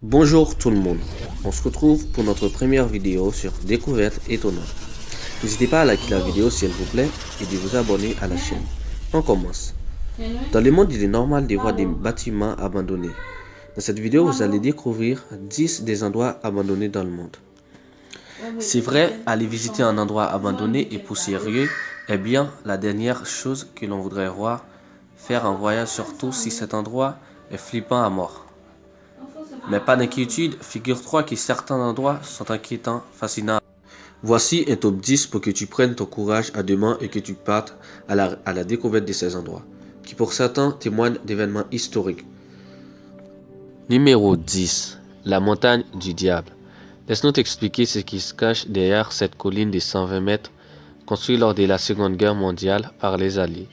Bonjour tout le monde, on se retrouve pour notre première vidéo sur Découverte étonnante. N'hésitez pas à liker la vidéo si elle vous plaît et de vous abonner à la chaîne. On commence. Dans le monde, il est normal de voir des bâtiments abandonnés. Dans cette vidéo, vous allez découvrir 10 des endroits abandonnés dans le monde. C'est vrai, aller visiter un endroit abandonné et poussiéreux est bien la dernière chose que l'on voudrait voir. Faire un voyage surtout si cet endroit est flippant à mort. Mais pas d'inquiétude, figure-toi que certains endroits sont inquiétants, fascinants. Voici un top 10 pour que tu prennes ton courage à deux mains et que tu partes à la découverte de ces endroits, qui pour certains témoignent d'événements historiques. Numéro 10. La montagne du diable. Laisse-nous t'expliquer ce qui se cache derrière cette colline de 120 mètres construite lors de la Seconde Guerre mondiale par les Alliés.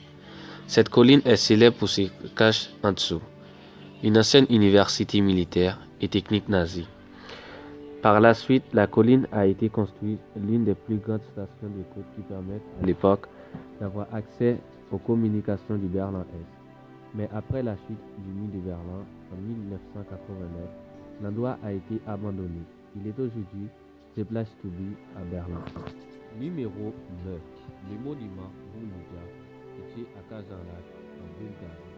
Cette colline est célèbre pour ce qui se cache en dessous. Une ancienne université militaire et technique nazie. Par la suite, la colline a été construite l'une des plus grandes stations d'écoute qui permettent à l'époque d'avoir accès aux communications du Berlin-Est. Mais après la chute du mur de Berlin en 1989, l'endroit a été abandonné. Il est aujourd'hui The Place to Be à Berlin. Numéro 9. Le monument Boulouga, situé à Kazanlak, en Bulgarie.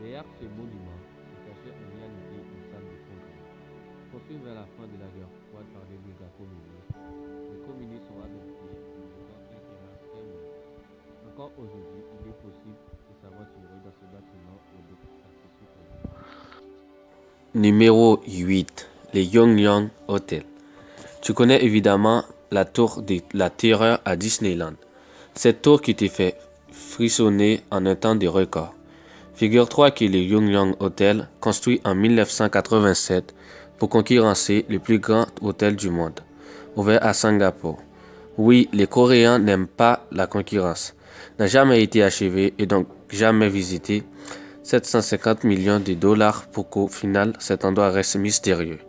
Derrière ce monument se cachait en réalité une salle de congrès. Construit vers la fin de la guerre froide par les bulgares-communistes, les communistes sont adoptés en faisant un terrain très moderne. Encore aujourd'hui, il est possible de s'aventurer dans ce bâtiment ou d'autres accessibles. Numéro 8. Les Yongyang Hotel. Tu connais évidemment la tour de la terreur à Disneyland. Cette tour qui te fait frissonner en un temps de record. Figure-toi que le Yongyang Hotel, construit en 1987 pour concurrencer le plus grand hôtel du monde, ouvert à Singapour. Oui, les Coréens n'aiment pas la concurrence. N'a jamais été achevé et donc jamais visité. 750 millions de dollars pour qu'au final cet endroit reste mystérieux.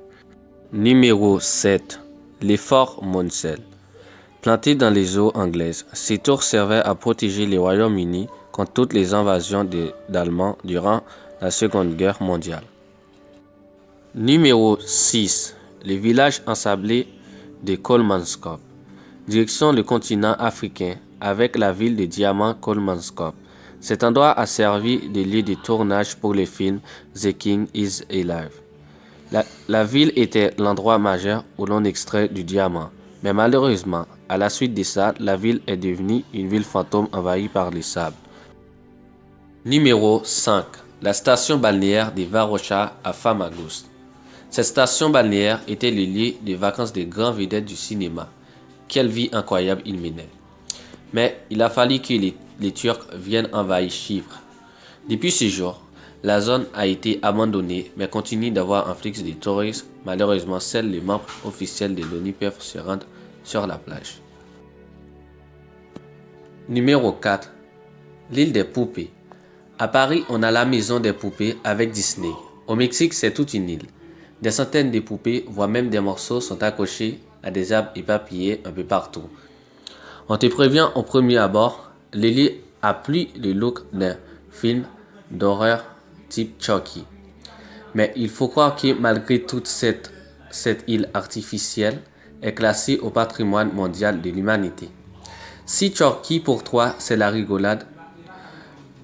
Numéro 7. Les forts Monsell. Plantés dans les eaux anglaises, ces tours servaient à protéger le Royaume-Uni contre toutes les invasions d'Allemands durant la Seconde Guerre mondiale. Numéro 6. Le village ensablé de Kolmanskop. Direction le continent africain avec la ville de Diamant Kolmanskop. Cet endroit a servi de lieu de tournage pour le film The King is Alive. La ville était l'endroit majeur où l'on extrait du diamant. Mais malheureusement, à la suite de ça, la ville est devenue une ville fantôme envahie par les sables. Numéro 5. La station balnéaire de Varosha à Famagost. Cette station balnéaire était le lieu de vacances des grands vedettes du cinéma. Quelle vie incroyable ils menaient. Mais il a fallu que les Turcs viennent envahir Chypre. Depuis ce jour, la zone a été abandonnée mais continue d'avoir un flux de touristes. Malheureusement, seuls les membres officiels de l'ONU peuvent se rendre sur la plage. Numéro 4. L'île des poupées. À Paris, on a la maison des poupées avec Disney. Au Mexique, c'est toute une île. Des centaines de poupées, voire même des morceaux, sont accrochés à des arbres éparpillés un peu partout. On te prévient au premier abord, l'île a plus le look d'un film d'horreur type Chucky. Mais il faut croire que malgré toute cette île artificielle est classée au patrimoine mondial de l'humanité. Si Chucky pour toi c'est la rigolade,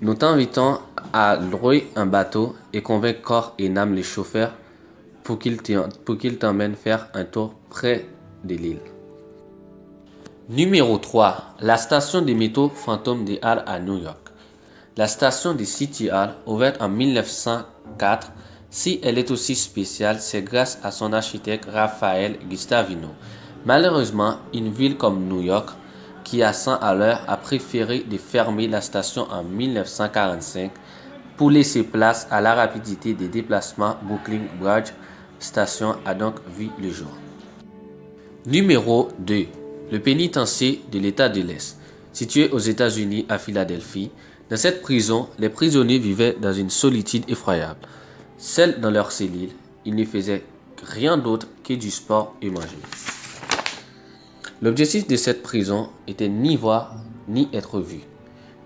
nous t'invitons à louer un bateau et convaincre corps et âme les chauffeurs pour qu'ils t'emmènent faire un tour près de l'île. Numéro 3. La station des métaux fantôme de Hall à New York. La station de City Hall, ouverte en 1904, si elle est aussi spéciale, c'est grâce à son architecte Raphaël Gustavino. Malheureusement, une ville comme New York, qui a 100 à l'heure, a préféré de fermer la station en 1945 pour laisser place à la rapidité des déplacements. Brooklyn Bridge Station a donc vu le jour. Numéro 2. Le pénitencier de l'État de l'Est, situé aux États-Unis à Philadelphie. Dans cette prison, les prisonniers vivaient dans une solitude effroyable. Seuls dans leur cellule, ils ne faisaient rien d'autre que du sport et manger. L'objectif de cette prison était ni voir ni être vu.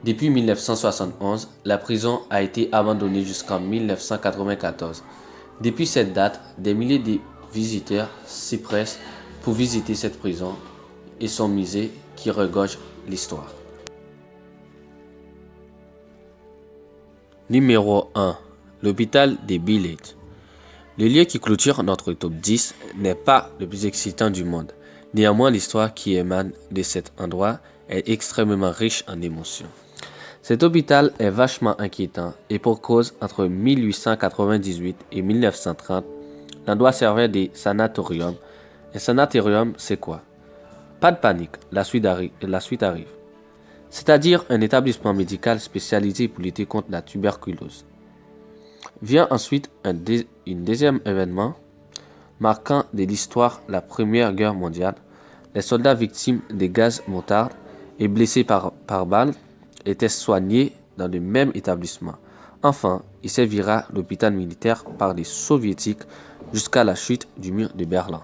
Depuis 1971, la prison a été abandonnée jusqu'en 1994. Depuis cette date, des milliers de visiteurs s'y pressent pour visiter cette prison et son musée qui regorge l'histoire. Numéro 1. L'hôpital des Billets. Le lieu qui clôture notre top 10 n'est pas le plus excitant du monde. Néanmoins, l'histoire qui émane de cet endroit est extrêmement riche en émotions. Cet hôpital est vachement inquiétant et pour cause, entre 1898 et 1930, l'endroit servait de sanatorium. Un sanatorium, c'est quoi? Pas de panique, la suite arrive. C'est-à-dire un établissement médical spécialisé pour lutter contre la tuberculose. Vient ensuite un deuxième événement marquant de l'histoire, la Première Guerre mondiale. Les soldats victimes des gaz moutarde et blessés par balles étaient soignés dans le même établissement. Enfin, il servira l'hôpital militaire par les soviétiques jusqu'à la chute du mur de Berlin.